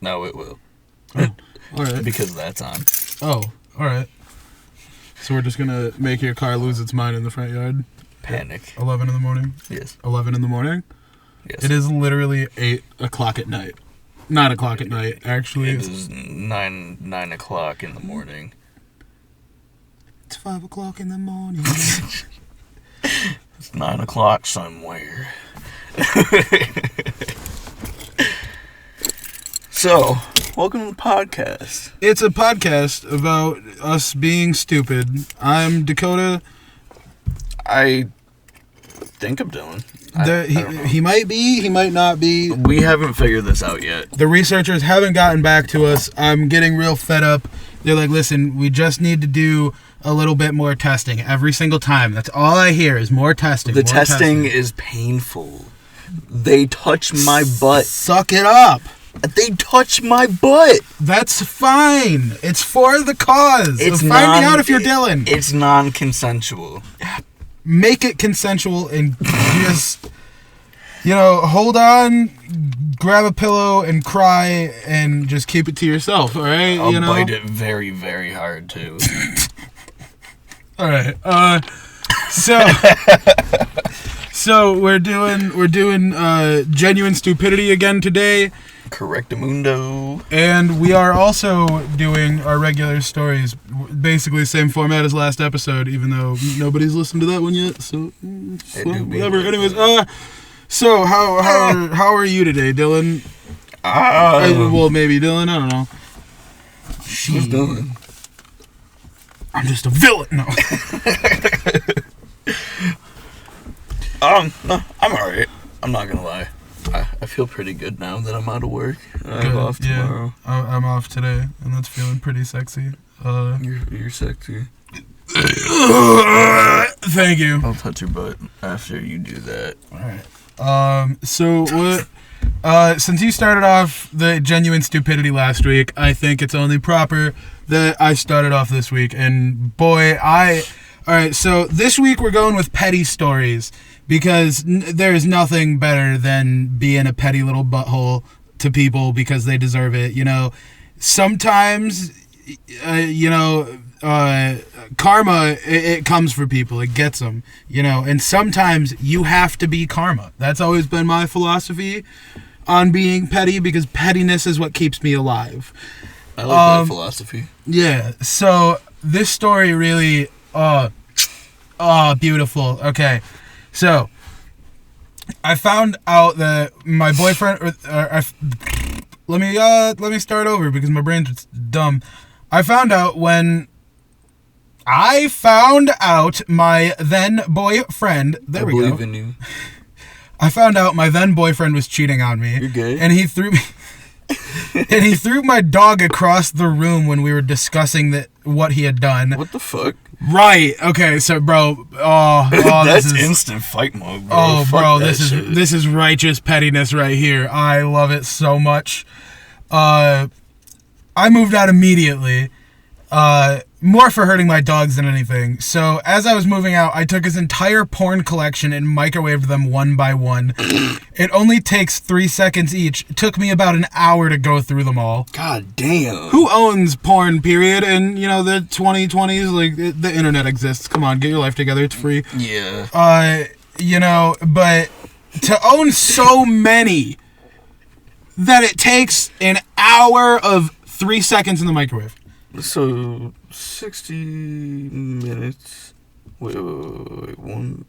No, it will. Oh, all right. Because that's on. Oh, all right. So we're just going to make your car lose its mind in the front yard? Panic. 11 in the morning? Yes. 11 in the morning? Yes. It is literally 8 o'clock at night. 9 o'clock at night, actually. It is 9 o'clock in the morning. It's 5 o'clock in the morning. It's 9 o'clock somewhere. So, welcome to the podcast. It's a podcast about us being stupid. I'm Dakota. I think I'm Dylan. I don't know. He might be, he might not be. We haven't figured this out yet. The researchers haven't gotten back to us. I'm getting real fed up. They're like, listen, we just need to do a little bit more testing every single time. That's all I hear is more testing. The testing is painful. They touch my butt. Suck it up. They touch my butt. That's fine. It's for the cause. It's finding out if you're Dylan. It's non-consensual. Make it consensual and just, hold on, grab a pillow and cry and just keep it to yourself, all right? I'll bite it very, very hard, too. All right. So we're doing Genuine Stupidity again today. Correctamundo. And we are also doing our regular stories, basically same format as last episode, even though nobody's listened to that one yet. So whatever. Anyways, so how are you today, Dylan? Well, maybe Dylan. I don't know. Who's Dylan? I'm just a villain. No. No, I'm alright. I'm not gonna lie. I feel pretty good now that I'm out of work. I'm off tomorrow. Yeah, I'm off today, and that's feeling pretty sexy. You're sexy. Thank you. I'll touch your butt after you do that. Alright. So what... since you started off the Genuine Stupidity last week, I think it's only proper that I started off this week. And boy, Alright, so this week we're going with petty stories. Because there's nothing better than being a petty little butthole to people because they deserve it. Sometimes, karma, it comes for people. It gets them, And sometimes you have to be karma. That's always been my philosophy on being petty because pettiness is what keeps me alive. I like that philosophy. Yeah, so this story really... beautiful. Okay. So, I found out that my boyfriend... let me start over because my brain's dumb. I found out my then boyfriend... There we go. I believe in you. I found out my then boyfriend was cheating on me. You're gay? And he threw me... and he threw my dog across the room when we were discussing what he had done. What the fuck? Right. Okay. So, bro. That's instant fight mode, bro. Oh, fuck bro. This is righteous pettiness right here. I love it so much. I moved out immediately. More for hurting my dogs than anything. So, as I was moving out, I took his entire porn collection and microwaved them one by one. It only takes 3 seconds each. It took me about an hour to go through them all. God damn. Who owns porn, period? And, the 2020s, like, the internet exists. Come on, get your life together. It's free. Yeah. But to own so many that it takes an hour of 3 seconds in the microwave. So, 60 minutes. Wait, one.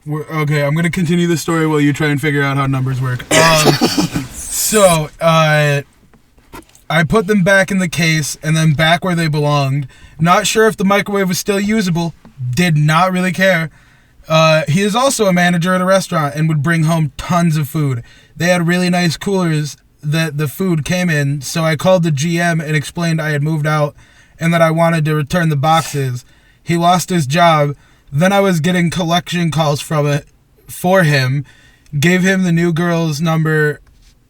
Okay, I'm going to continue the story while you try and figure out how numbers work. So, I put them back in the case and then back where they belonged. Not sure if the microwave was still usable. Did not really care. He is also a manager at a restaurant and would bring home tons of food. They had really nice coolers that the food came in, so I called the GM and explained I had moved out and that I wanted to return the boxes. He lost his job. Then I was getting collection calls for him, gave him the new girl's number,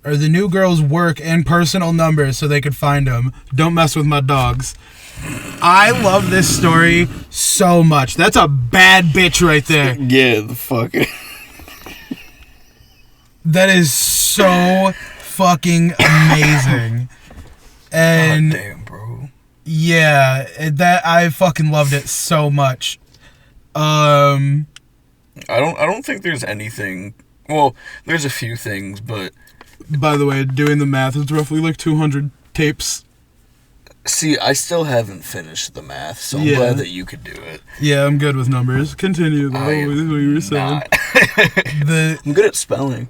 or the new girl's work and personal number so they could find him. Don't mess with my dogs. I love this story so much. That's a bad bitch right there. Yeah, the fuck. That is so fucking amazing. And God damn, bro. yeah, that I fucking loved it so much. I don't think there's anything. Well, there's a few things, but By the way, doing the math is roughly like 200 tapes. see, I still haven't finished the math, so I'm Yeah. glad that you could do it. Yeah, I'm good with numbers. Continue though. I am With what you were saying. Not. The I'm good at spelling.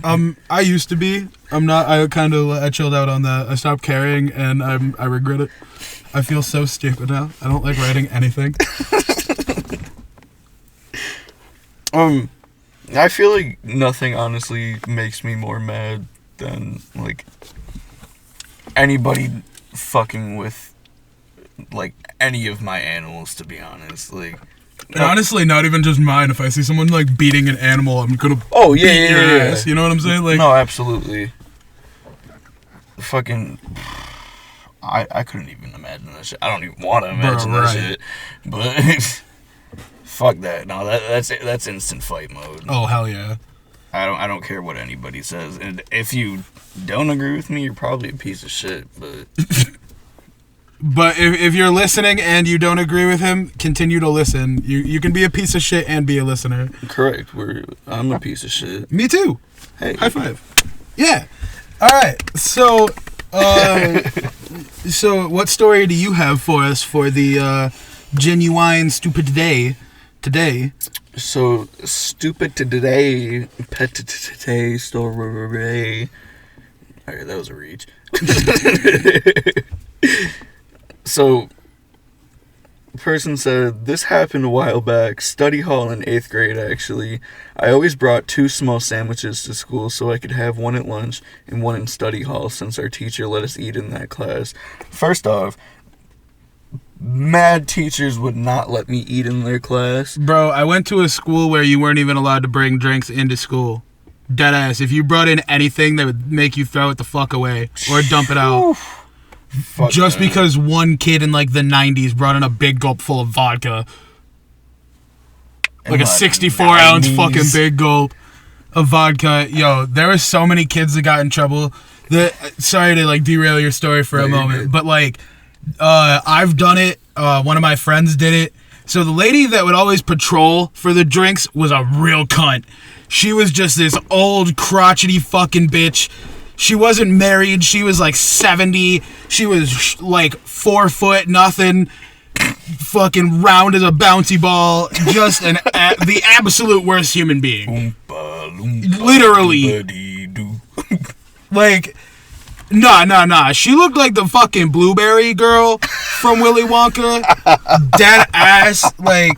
I used to be. I'm not. I chilled out on that. I stopped caring, and I regret it. I feel so stupid now. I don't like writing anything. I feel like nothing honestly makes me more mad than like anybody fucking with like any of my animals, to be honest. Like And honestly, not even just mine. If I see someone like beating an animal, I'm gonna oh yeah, beat yeah, your yeah, ass. You know what I'm saying? Like, no, absolutely. Fucking I couldn't even imagine that shit. I don't even want to imagine that right. shit. But fuck that. No, that's instant fight mode. oh hell yeah. I don't care what anybody says. And if you don't agree with me, you're probably a piece of shit. But But if you're listening and you don't agree with him, continue to listen. You can be a piece of shit and be a listener. correct, I'm a piece of shit. Me too. Hey, High five. Yeah. All right. So, so what story do you have for us for the genuine stupid today? so stupid today, pet today story. Alright, that was a reach. So, the person said, this happened a while back, study hall in 8th grade actually. I always brought 2 small sandwiches to school so I could have one at lunch and one in study hall since our teacher let us eat in that class. First off, mad teachers would not let me eat in their class. Bro, I went to a school where you weren't even allowed to bring drinks into school. Deadass. If you brought in anything, they would make you throw it the fuck away or dump it out. Fuck Just that. because one kid in like the 90s brought in a big gulp full of vodka. Like a In 64 the ounce 90s. fucking big gulp of vodka. Yo, there were so many kids that got in trouble. Sorry to like derail your story for No, a you're moment, good. but like I've done it. One of my friends did it. So the lady that would always patrol for the drinks was a real cunt. She was just this old crotchety fucking bitch. She wasn't married. She was like 70. She was like 4 foot nothing. Fucking round as a bouncy ball. Just the absolute worst human being. Oompa, loompa, Literally. doobity-doo. Like, nah. She looked like the fucking blueberry girl from Willy Wonka. Dead ass, like,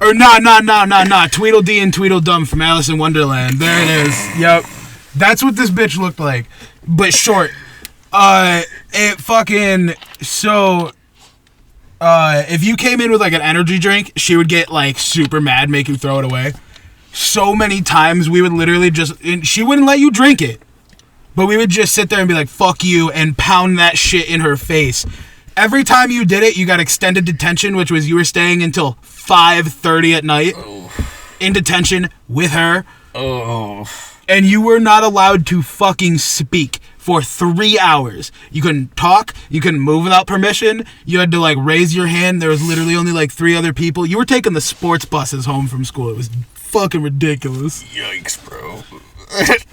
or nah. Tweedledee and Tweedledum from Alice in Wonderland. There it is. Yep. That's what this bitch looked like, but short. If you came in with like an energy drink, she would get like super mad, make you throw it away. So many times we would literally she wouldn't let you drink it. But we would just sit there and be like, fuck you, and pound that shit in her face. Every time you did it, you got extended detention, which was you were staying until 5:30 at night in detention with her. Oh. And you were not allowed to fucking speak for 3 hours. You couldn't talk. You couldn't move without permission. You had to like raise your hand. There was literally only like 3 other people. You were taking the sports buses home from school. It was fucking ridiculous. Yikes, bro.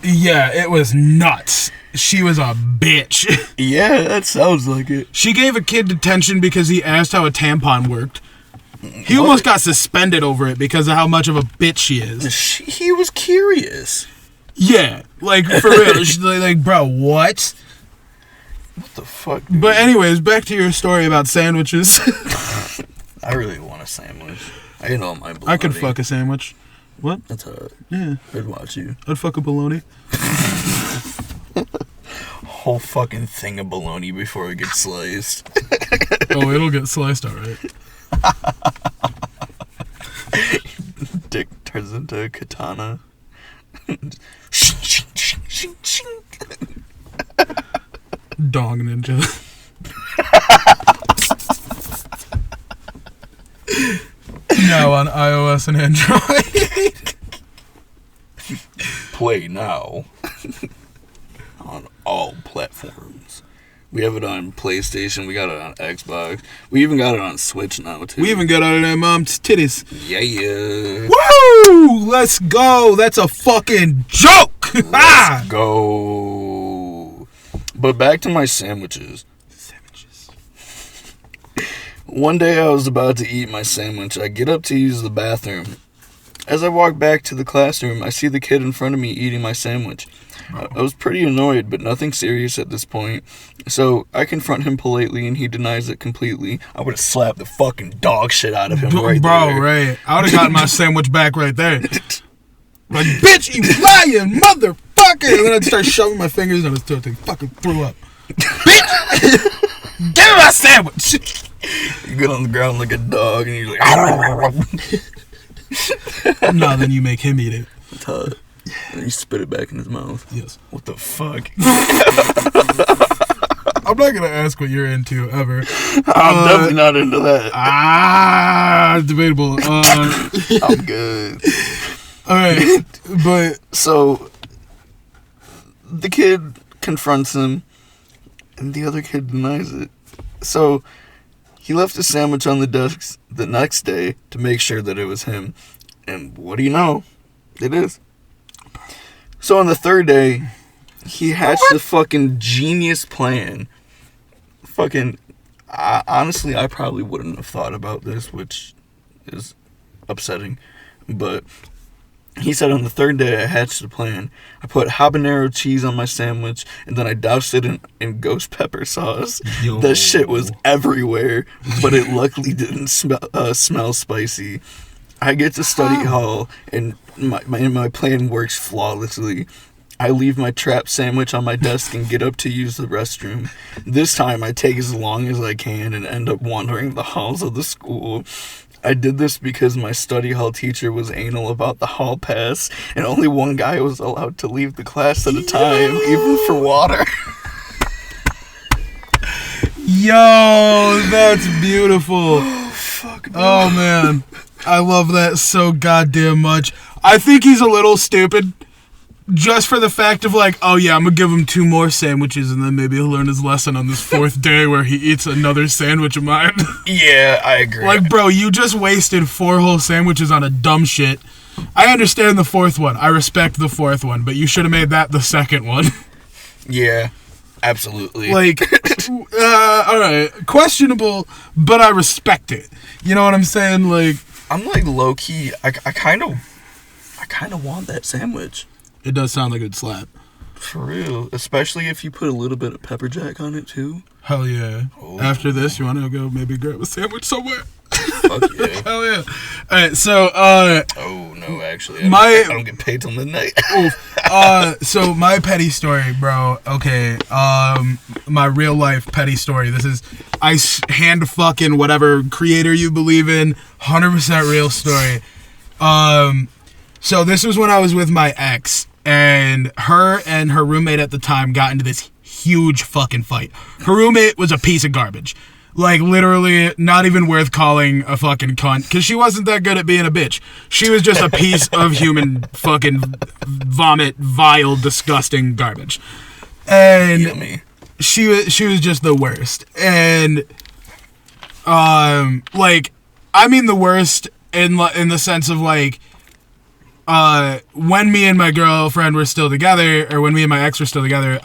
Yeah, it was nuts. She was a bitch. Yeah, that sounds like it. She gave a kid detention because he asked how a tampon worked. He almost got suspended over it because of how much of a bitch she is. He was curious. Yeah, like for real. She's like, bro, what? What the fuck? Dude? But anyways, back to your story about sandwiches. I really want a sandwich. I ate all my bologna. I could fuck a sandwich. What? That's hot. Yeah, I'd watch you. I'd fuck a bologna. Whole fucking thing of bologna before it gets sliced. Oh, it'll get sliced alright. Dick turns into a katana. Dong ninja. Now on iOS and Android. Play now. platforms. We have it on PlayStation. We got it on Xbox. We even got it on Switch now, too. We even got out of their mom's titties. Yeah. Woo! Let's go. That's a fucking joke. Let's go. But back to my sandwiches. One day I was about to eat my sandwich. I get up to use the bathroom. As I walk back to the classroom, I see the kid in front of me eating my sandwich. I was pretty annoyed, but nothing serious at this point. So I confront him politely, and he denies it completely. I would have slapped the fucking dog shit out of him right there. Bro, right. I would have gotten my sandwich back right there. Like, bitch, you lying motherfucker! And then I'd start shoving my fingers on his throat and fucking threw up. Bitch! Give me my sandwich! You get on the ground like a dog, and you're like... No, then you make him eat it. And you spit it back in his mouth. Yes. What the fuck? I'm not gonna ask what you're into ever. I'm definitely not into that. Debatable. I'm good. Alright, but... So, the kid confronts him, and the other kid denies it. So, he left a sandwich on the desk the next day to make sure that it was him. And what do you know? It is. So on the third day, he hatched a fucking genius plan. Honestly, I probably wouldn't have thought about this, which is upsetting. But he said on the third day, I hatched a plan. I put habanero cheese on my sandwich, and then I doused it in ghost pepper sauce. Yo. That shit was everywhere, but it luckily didn't smell spicy. I get to study hall, and my plan works flawlessly. I leave my trap sandwich on my desk and get up to use the restroom. This time, I take as long as I can and end up wandering the halls of the school. I did this because my study hall teacher was anal about the hall pass, and only one guy was allowed to leave the class at a time, even for water. Yo, that's beautiful. Fuck, Oh, man. I love that so goddamn much. I think he's a little stupid. Just for the fact of like, oh yeah, I'm gonna give him 2 more sandwiches and then maybe he'll learn his lesson on this 4th day where he eats another sandwich of mine. Yeah, I agree. Like, bro, you just wasted 4 whole sandwiches on a dumb shit. I understand the 4th one. I respect the 4th one, but you should have made that the 2nd one. Yeah, absolutely. Like, alright, questionable, but I respect it. You know what I'm saying? Like, I'm like low key. I kind of want that sandwich. it does sound like a good slap. For real, especially if you put a little bit of pepper jack on it too. Hell yeah. Oh. After this, you want to go maybe grab a sandwich somewhere? Fuck yeah. Hell yeah. Alright, so, Oh no, actually, I don't get paid till midnight. so my petty story, bro. Okay, my real life petty story. This is hand fucking whatever creator you believe in. 100% real story. So this was when I was with my ex, and her roommate at the time got into this huge fucking fight. Her roommate was a piece of garbage. Like, literally, not even worth calling a fucking cunt, because she wasn't that good at being a bitch. She was just a piece of human fucking vomit, vile, disgusting garbage. And Yummy. she was just the worst. And, like, I mean the worst in the sense of, like, when me and my girlfriend were still together, or when me and my ex were still together,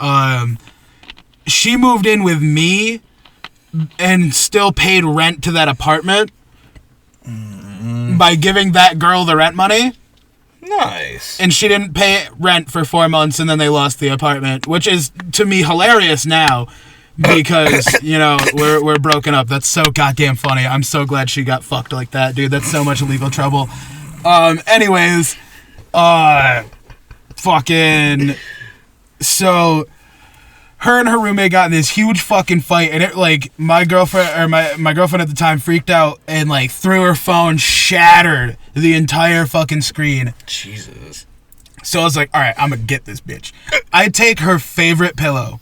she moved in with me and still paid rent to that apartment by giving that girl the rent money. Nice. And she didn't pay rent for 4 months, and then they lost the apartment, which is, to me, hilarious now because, you know, we're broken up. That's so goddamn funny. I'm so glad she got fucked like that, dude. That's so much legal trouble. Anyways, fucking, so her and her roommate got in this huge fucking fight, and it, like, my girlfriend at the time freaked out and, like, threw her phone, shattered the entire fucking screen. Jesus. So I was like, all right, I'm gonna get this bitch. I take her favorite pillow.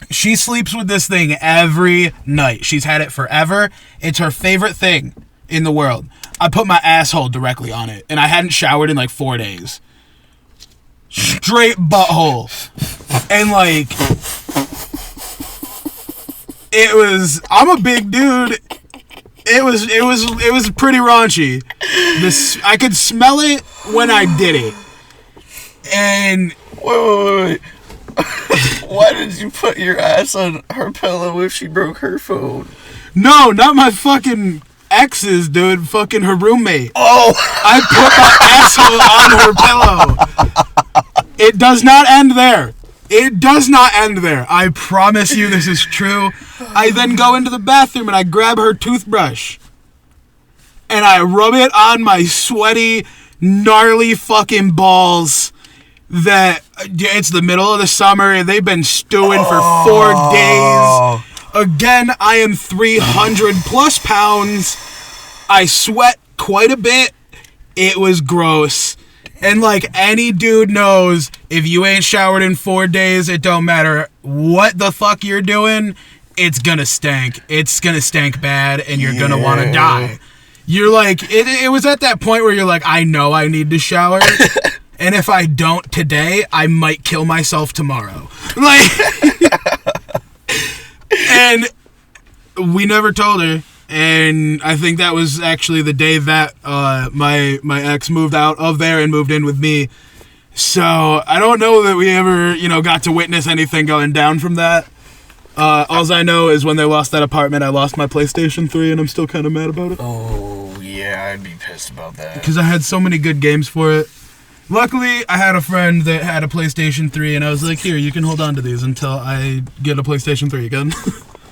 She sleeps with this thing every night. She's had it forever. It's her favorite thing in the world. I put my asshole directly on it, and I hadn't showered in like 4 days. Straight butthole. And like, I'm a big dude. It was pretty raunchy. I could smell it when I did it. And Wait. Why did you put your ass on her pillow if she broke her phone? no, not my fucking ex's, dude. Fucking her roommate. Oh! I put my asshole on her pillow. It does not end there. It does not end there. I promise you this is true. I then go into the bathroom and I grab her toothbrush. And I rub it on my sweaty, gnarly fucking balls. That it's the middle of the summer and they've been stewing for 4 days. Again, I am 300 plus pounds. I sweat quite a bit. It was gross. And like any dude knows, if you ain't showered in 4 days, it don't matter what the fuck you're doing, it's gonna stink. It's gonna stink bad and you're gonna want to die. You're like, it was at that point where you're like, I know I need to shower. And if I don't today, I might kill myself tomorrow. Like, and we never told her. And I think that was actually the day that my ex moved out of there and moved in with me. So I don't know that we ever, got to witness anything going down from that. All I know is when they lost that apartment, I lost my PlayStation 3, and I'm still kind of mad about it. Oh, yeah, I'd be pissed about that. Because I had so many good games for it. Luckily, I had a friend that had a PlayStation 3, and I was like, here, you can hold on to these until I get a PlayStation 3 again.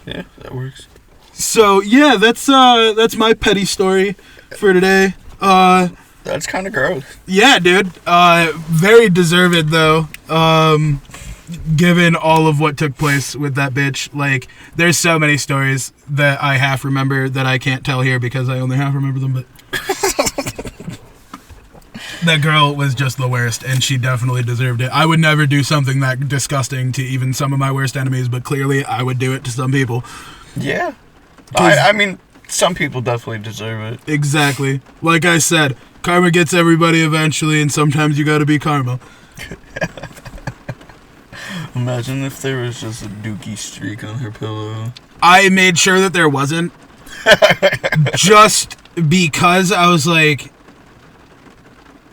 Yeah, that works. So, yeah, that's my petty story for today. That's kind of gross. Yeah, dude. Very deserved, though. Given all of what took place with that bitch. Like, there's so many stories that I half remember that I can't tell here because I only half remember them, but... That girl was just the worst, and she definitely deserved it. I would never do something that disgusting to even some of my worst enemies, but clearly I would do it to some people. Yeah. I mean, some people definitely deserve it. Exactly. Like I said, karma gets everybody eventually, and sometimes you gotta be karma. Imagine if there was just a dookie streak on her pillow. I made sure that there wasn't. Just because I was like...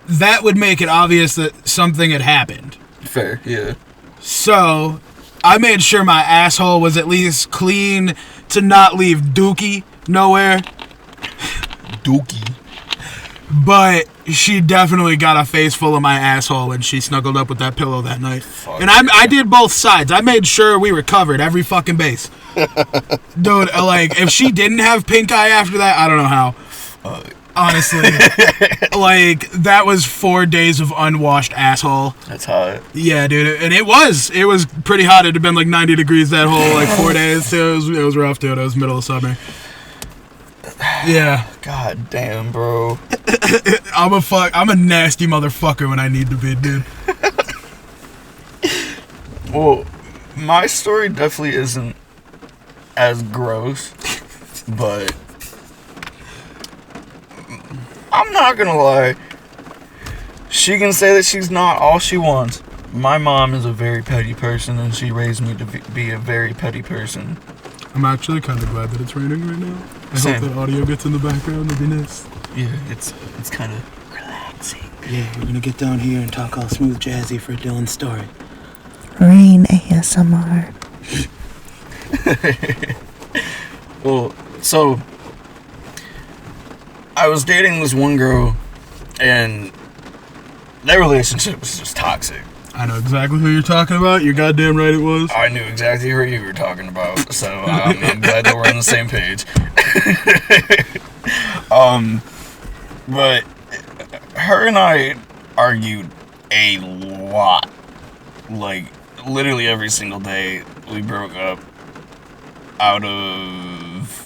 That would make it obvious that something had happened. Fair, yeah. So, I made sure my asshole was at least clean to not leave dookie nowhere. Dookie. But she definitely got a face full of my asshole when she snuggled up with that pillow that night. Fuck and I did both sides. I made sure we recovered every fucking base. Dude, like, if she didn't have pink eye after that, I don't know how. Honestly. Like, that was 4 days of unwashed asshole. That's hot. Yeah, dude. And it was pretty hot. It had been like 90 degrees that whole, 4 days. So it was rough, dude. It was middle of summer. Yeah. God damn, bro. I'm a nasty motherfucker when I need to be, dude. Well, my story definitely isn't as gross, but I'm not gonna lie. She can say that she's not all she wants. My mom is a very petty person, and she raised me to be a very petty person. I'm actually kind of glad that it's raining right now. I Same. hope that audio gets in the background. It'd be nice. Yeah, it's kind of relaxing. Yeah, we're gonna get down here and talk all smooth jazzy for Dylan's story. Rain ASMR. Well, so I was dating this one girl, and their relationship was just toxic. I know exactly who you're talking about. You're goddamn right it was. I knew exactly who you were talking about, so I'm glad that we're on the same page. But her and I argued a lot. Like, literally every single day we broke up out of...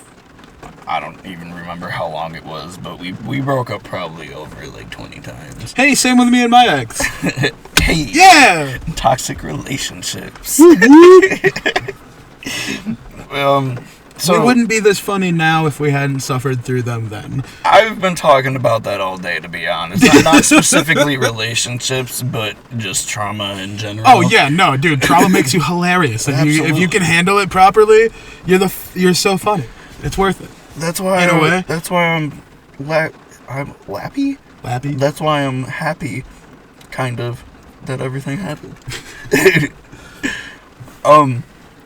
I don't even remember how long it was, but we broke up probably over 20 times. Hey, same with me and my ex. Hey, Yeah! toxic relationships. So we wouldn't be this funny now if we hadn't suffered through them then. I've been talking about that all day, to be honest. Not specifically relationships, but just trauma in general. Oh yeah, no, dude, trauma makes you hilarious. If you can handle it properly, you're so funny. It's worth it. That's why. In a way. That's why I'm lappy. Lappy. That's why I'm happy, kind of, that everything happened.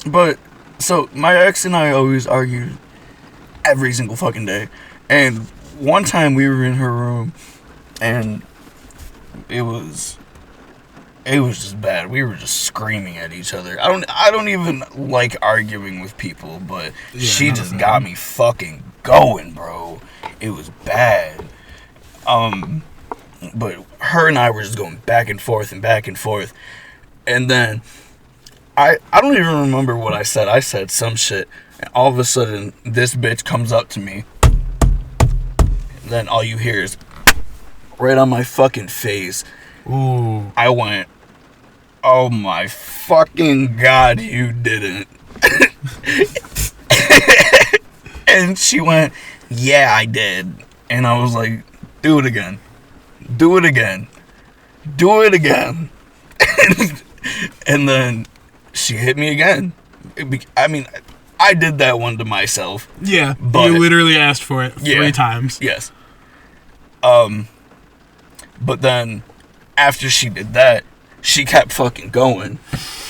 But so my ex and I always argued every single fucking day, and one time we were in her room, and it was just bad. We were just screaming at each other. I don't even like arguing with people, but she just got me fucking going, bro. It was bad. But her and I were just going back and forth, and then I don't even remember what I said. I said some shit, and all of a sudden this bitch comes up to me, and then all you hear is right on my fucking face. Ooh. I went, oh my fucking God, you didn't. And she went, yeah, I did. And I was like, do it again. Do it again. Do it again. And then she hit me again. I did that one to myself. Yeah, but you literally asked for it 3 times. Yes. But then after she did that, she kept fucking going,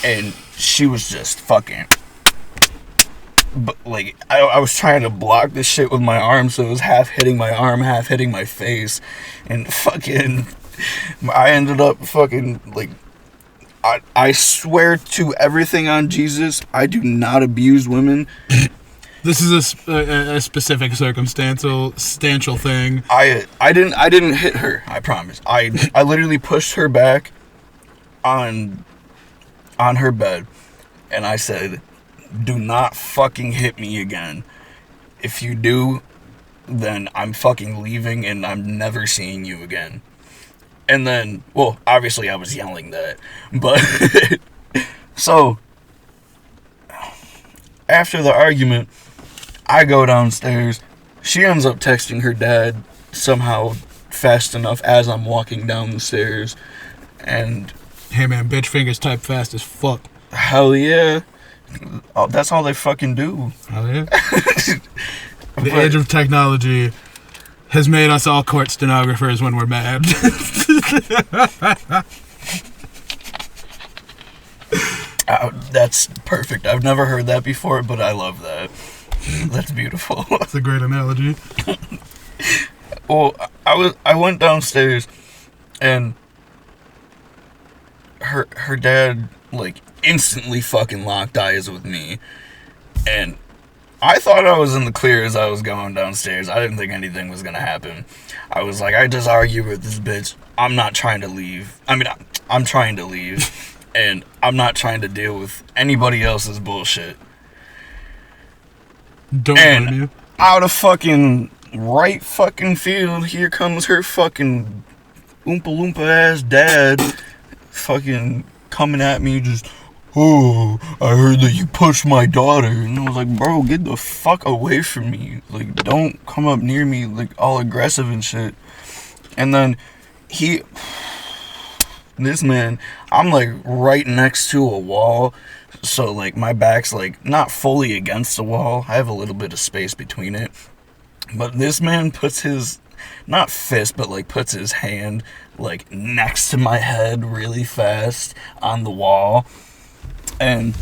and she was just fucking. But like I was trying to block this shit with my arm, so it was half hitting my arm, half hitting my face, and fucking. I ended up fucking like. I swear to everything on Jesus, I do not abuse women. This is a specific circumstantial thing. I didn't hit her, I promise. I literally pushed her back on her bed, and I said, do not fucking hit me again. If you do, then I'm fucking leaving and I'm never seeing you again. And then, well, obviously I was yelling that, but so after the argument, I go downstairs. She ends up texting her dad somehow fast enough as I'm walking down the stairs, and hey man, bitch fingers type fast as fuck. Hell yeah. Oh, that's all they fucking do. Hell yeah. The age of technology has made us all court stenographers when we're mad. That's perfect. I've never heard that before, but I love that. That's beautiful. That's a great analogy. Well, I went downstairs, and her dad like instantly fucking locked eyes with me, and I thought I was in the clear as I was going downstairs. I didn't think anything was gonna happen. I was like, I just argued with this bitch. I'm not trying to leave. I mean, I'm trying to leave, and I'm not trying to deal with anybody else's bullshit. Don't blame you. Out of fucking right fucking field, here comes her fucking oompa loompa ass dad, fucking coming at me just. Oh, I heard that you pushed my daughter. And I was like, bro, get the fuck away from me. Like, don't come up near me, like, all aggressive and shit. And then this man, I'm, like, right next to a wall. So, like, my back's, like, not fully against the wall. I have a little bit of space between it. But this man puts his, not fist, but, like, puts his hand, like, next to my head really fast on the wall. And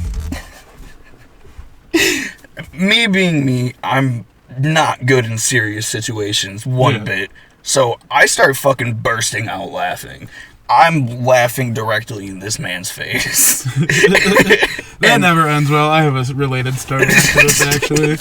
me being me, I'm not good in serious situations one bit. So I start fucking bursting out laughing. I'm laughing directly in this man's face. That never ends well. I have a related story to this, actually.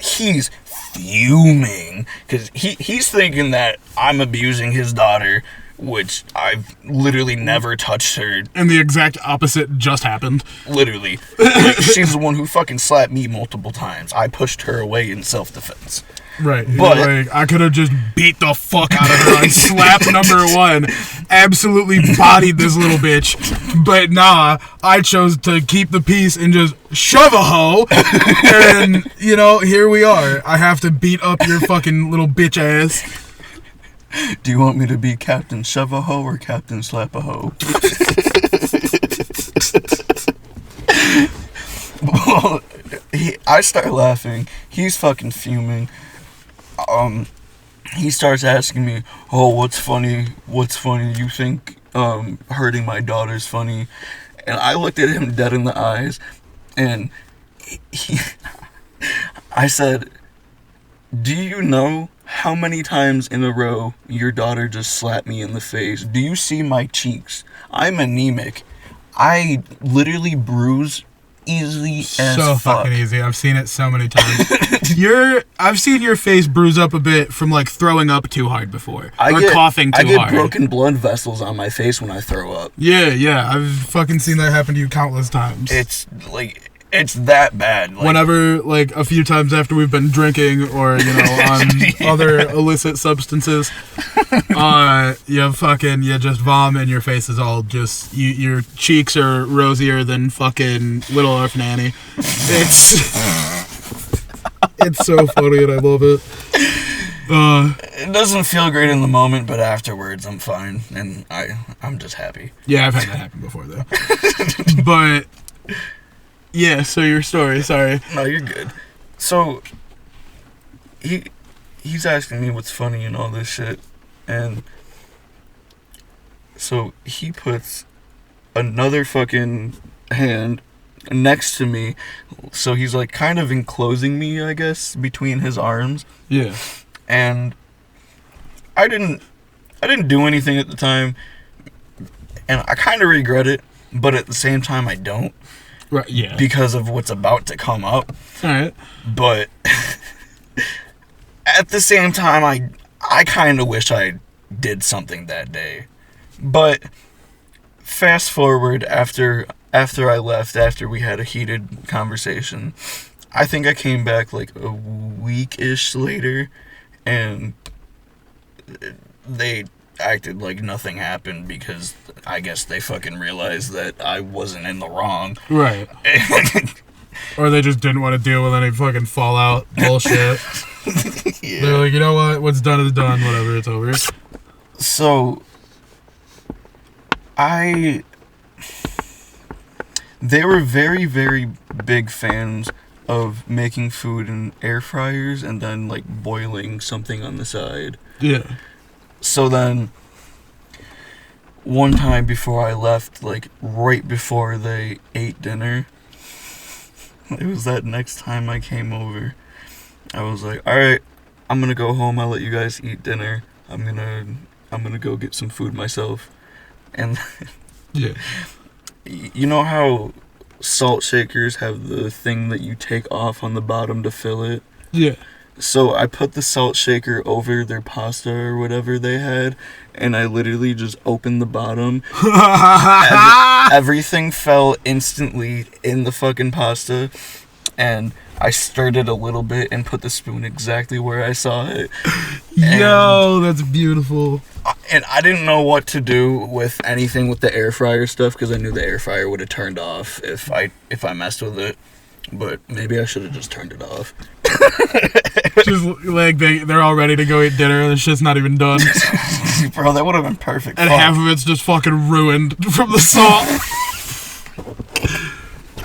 He's fuming because he's thinking that I'm abusing his daughter, which I've literally never touched her. And the exact opposite just happened. Literally. Like, she's the one who fucking slapped me multiple times. I pushed her away in self-defense. Right. But like, I could have just beat the fuck out of her on slap number 1. Absolutely bodied this little bitch. But nah, I chose to keep the peace and just shove a hoe. And, here we are. I have to beat up your fucking little bitch ass. do you want me to be Captain Shove-a-Hoe or Captain Slap-a-Hoe? Well, I start laughing. He's fucking fuming. He starts asking me, "Oh, what's funny? What's funny? You think hurting my daughter's funny?" And I looked at him dead in the eyes, and I said, "Do you know how many times in a row your daughter just slapped me in the face? Do you see my cheeks? I'm anemic. I literally bruise easily as So fuck." fucking easy. I've seen it so many times. I've seen your face bruise up a bit from like throwing up too hard before. Coughing too hard. I get broken blood vessels on my face when I throw up. Yeah. I've fucking seen that happen to you countless times. It's that bad. Like, whenever, like, a few times after we've been drinking or, on other illicit substances, you just vom and your face is all just, your cheeks are rosier than fucking Little Orphan Annie. It's so funny and I love it. It doesn't feel great in the moment, but afterwards I'm fine and I'm just happy. Yeah, I've had that happen before though. But yeah, so your story, sorry. No, you're good. So he's asking me what's funny and all this shit, and so he puts another fucking hand next to me, so he's like kind of enclosing me, I guess, between his arms. Yeah. And I didn't do anything at the time, and I kind of regret it, but at the same time I don't. Right, yeah. Because of what's about to come up. Alright. But at the same time, I kind of wish I did something that day. But fast forward after I left, after we had a heated conversation, I think I came back like a week-ish later, and they acted like nothing happened because I guess they fucking realized that I wasn't in the wrong. Right. Or they just didn't want to deal with any fucking fallout bullshit. Yeah. They're like, you know what? What's done is done. Whatever, it's over. So, they were very, very big fans of making food in air fryers and then, like, boiling something on the side. Yeah. So then, one time before I left, like, right before they ate dinner, it was that next time I came over, I was like, alright, I'm gonna go home, I'll let you guys eat dinner, I'm gonna go get some food myself. And yeah. You know how salt shakers have the thing that you take off on the bottom to fill it? Yeah. So I put the salt shaker over their pasta or whatever they had, and I literally just opened the bottom. Everything fell instantly in the fucking pasta, and I stirred it a little bit and put the spoon exactly where I saw it. Yo, that's beautiful. And I didn't know what to do with anything with the air fryer stuff because I knew the air fryer would have turned off if I messed with it. But maybe I should have just turned it off. Just like they're all ready to go eat dinner and the shit's not even done. Bro, that would have been perfect. And half of it's just fucking ruined from the salt.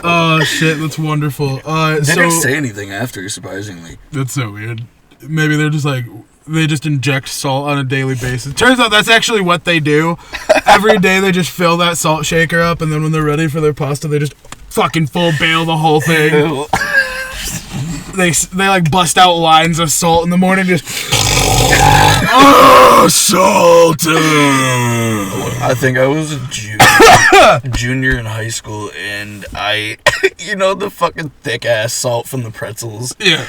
Oh shit, that's wonderful. They didn't say anything after, surprisingly. That's so weird. Maybe they're just like, they just inject salt on a daily basis. Turns out that's actually what they do. Every day they just fill that salt shaker up, and then when they're ready for their pasta, they just fucking full bail the whole thing. Ew. They like bust out lines of salt in the morning, just oh, salt. I think I was a junior in high school, and you know the fucking thick ass salt from the pretzels. Yeah.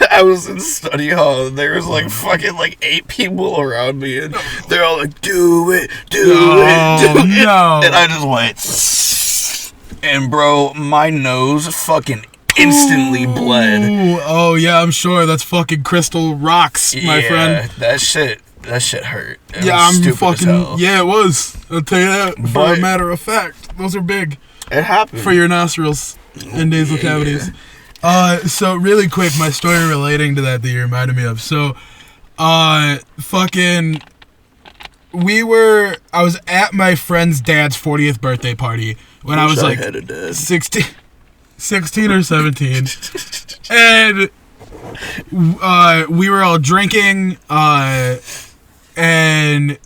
I was in study hall, and there was like fucking like 8 people around me, and they're all like, do it, do it. No. And I just went, and bro, my nose fucking instantly bled. Oh yeah, I'm sure that's fucking crystal rocks, my friend. That shit hurt. It Yeah, was I'm stupid fucking. as hell. Yeah, it was. I'll tell you that. For But- a matter of fact, those are big It happened. for your nostrils and nasal Yeah. cavities. So really quick, my story relating to that you reminded me of. So, fucking, I was at my friend's dad's 40th birthday party when I was Wish like had a dad. 16 or 17, and we were all drinking, and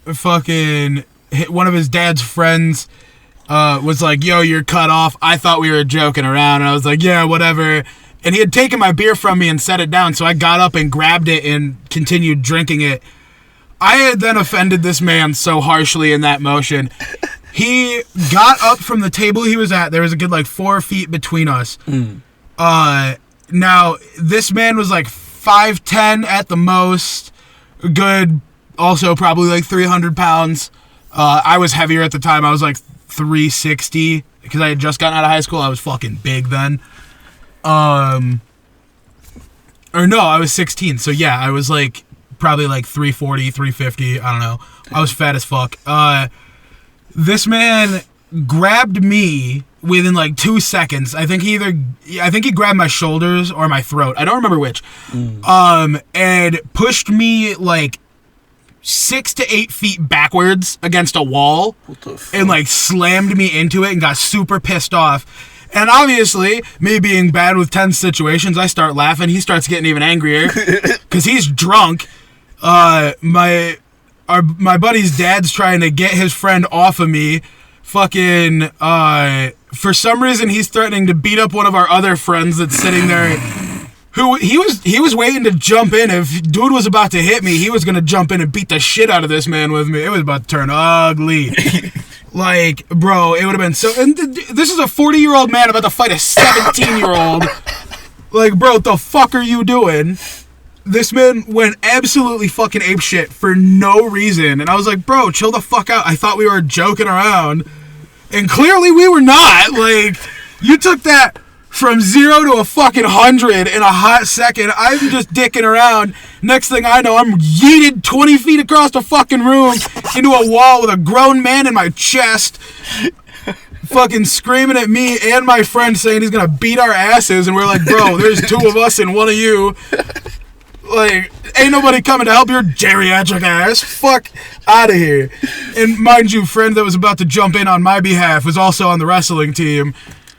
fucking one of his dad's friends was like, yo, you're cut off. I thought we were joking around, and I was like, yeah, whatever. And he had taken my beer from me and set it down, so I got up and grabbed it and continued drinking it. I had then offended this man so harshly in that motion. He got up from the table he was at. There was a good, 4 feet between us. Now, this man was 5'10" at the most. Good, also probably 300 pounds. I was heavier at the time. I was 360 because I had just gotten out of high school. I was fucking big then. Or no, I was 16. So yeah, I was probably 340, 350. I don't know. I was fat as fuck. This man grabbed me within 2 seconds. I think he grabbed my shoulders or my throat. I don't remember which. And pushed me 6 to 8 feet backwards against a wall. What the fuck? And slammed me into it and got super pissed off. And obviously, me being bad with tense situations, I start laughing. He starts getting even angrier because he's drunk. My buddy's dad's trying to get his friend off of me. Fucking, for some reason, he's threatening to beat up one of our other friends that's sitting there. Who he was waiting to jump in. If dude was about to hit me, he was gonna jump in and beat the shit out of this man with me. It was about to turn ugly. Bro, it would have been so. And this is a 40-year-old man about to fight a 17-year-old. Bro, what the fuck are you doing? This man went absolutely fucking apeshit for no reason. And I was like, bro, chill the fuck out. I thought we were joking around. And clearly we were not. You took that from 0 to a fucking 100 in a hot second. I'm just dicking around. Next thing I know, I'm yeeted 20 feet across the fucking room into a wall with a grown man in my chest. Fucking screaming at me and my friend saying he's gonna beat our asses. And we're like, bro, there's 2 of us and 1 of you. Ain't nobody coming to help your geriatric ass. Fuck out of here. And mind you, friend that was about to jump in on my behalf was also on the wrestling team.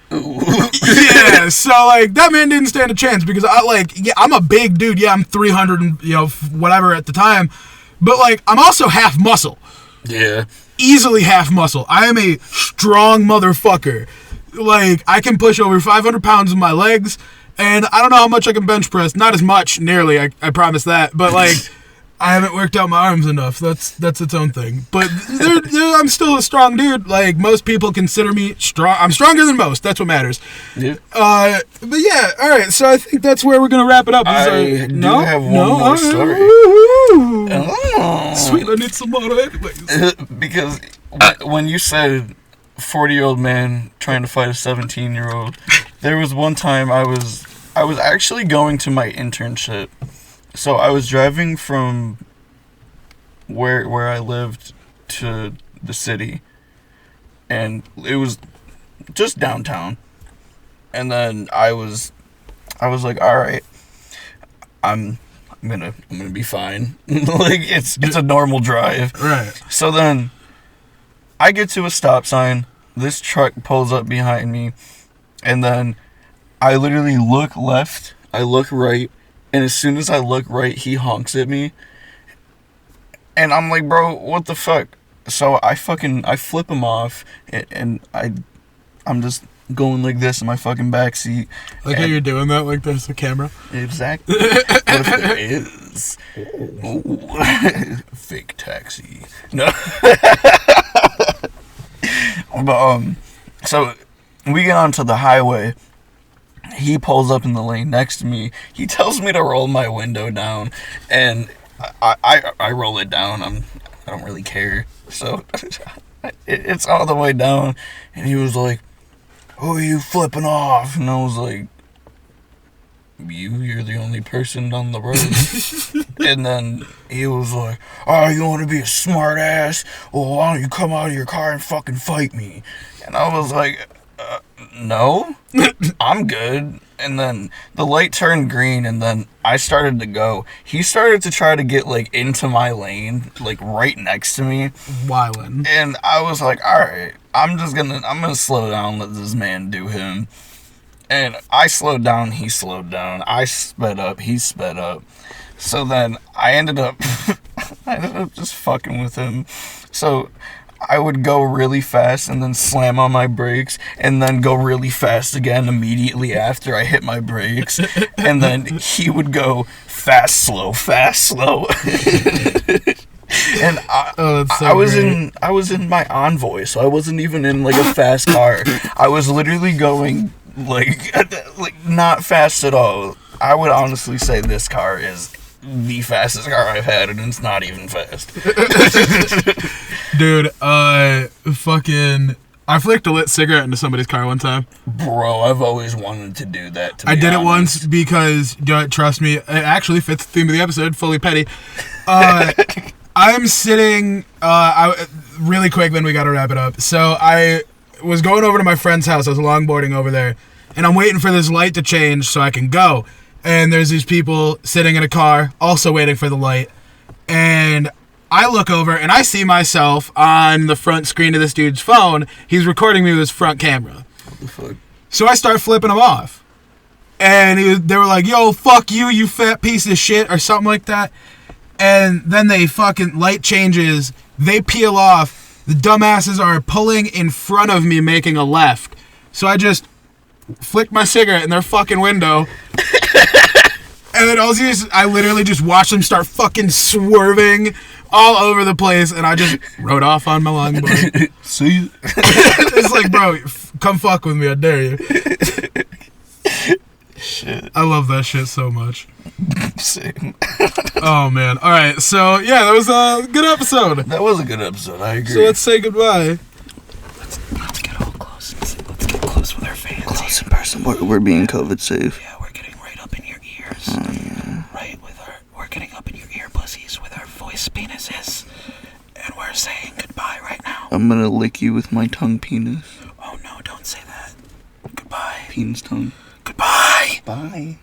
Yeah, so that man didn't stand a chance because I'm a big dude. Yeah, I'm 300 and whatever at the time, but I'm also half muscle. Yeah. Easily half muscle. I am a strong motherfucker. I can push over 500 pounds with my legs, and I don't know how much I can bench press. Not as much, nearly. I promise that. But I haven't worked out my arms enough. That's its own thing. But I'm still a strong dude. Most people consider me strong. I'm stronger than most. That's what matters. Yeah. But yeah, all right. So I think that's where we're gonna wrap it up. I do have one more All right. story. Woo-hoo. Oh. Sweet, I need some more anyways. Because when you said 40-year-old man trying to fight a 17-year-old, there was one time I was actually going to my internship. So I was driving from where I lived to the city, and it was just downtown. And then I was like, all right, I'm gonna be fine. It's a normal drive. Right. So then I get to a stop sign. This truck pulls up behind me, and then I literally look left, I look right, and as soon as I look right, he honks at me. And I'm like, bro, what the fuck? So I flip him off, and I'm just going like this in my fucking backseat. How you're doing that like there's a camera? Exactly. What if there is? Ooh. Fake taxi. No. But, so we get onto the highway. He pulls up in the lane next to me. He tells me to roll my window down, and I roll it down. I don't really care. So it's all the way down, and he was like, "Who are you flipping off?" And I was like, you're the only person on the road. And then he was like, oh, you want to be a smart ass? Well, why don't you come out of your car and fucking fight me? And I was like, no, I'm good. And then the light turned green, and then I started to go. He started to try to get, like, into my lane, like, right next to me. Wildin'. And I was like, alright, I'm gonna slow down, let this man do him. And I slowed down, he slowed down. I sped up, he sped up. So then I ended up just fucking with him. So I would go really fast and then slam on my brakes and then go really fast again immediately after I hit my brakes. And then he would go fast, slow, fast, slow. And I was in my Envoy, so I wasn't even in like a fast car. I was literally going like not fast at all. I would honestly say this car is the fastest car I've had, and it's not even fast. Dude, fucking, I flicked a lit cigarette into somebody's car one time. Bro, I've always wanted to do that. I did it once because, trust me, it actually fits the theme of the episode, fully petty. I'm sitting, really quick, then we gotta wrap it up. So I was going over to my friend's house. I was longboarding over there, and I'm waiting for this light to change so I can go. And there's these people sitting in a car, also waiting for the light. And I look over, and I see myself on the front screen of this dude's phone. He's recording me with his front camera. What the fuck? So I start flipping him off. And they were like, yo, fuck you, you fat piece of shit, or something like that. And then they fucking light changes. They peel off. The dumbasses are pulling in front of me, making a left. So I just flicked my cigarette in their fucking window. And then I literally just watched them start fucking swerving all over the place. And I just rode off on my longboard. See you. It's like, bro, come fuck with me. I dare you. Shit. I love that shit so much. Same. Oh, man. All right. So, yeah, that was a good episode. That was a good episode. I agree. So let's say goodbye. Let's get all close. Let's get close with our fans. Close in person. We're being COVID safe. Yeah, we're getting right up in your ears. Oh, yeah. Right we're getting up in your ear pussies with our voice penises. And we're saying goodbye right now. I'm gonna lick you with my tongue penis. Oh no, don't say that. Goodbye. Penis tongue. Goodbye. Bye.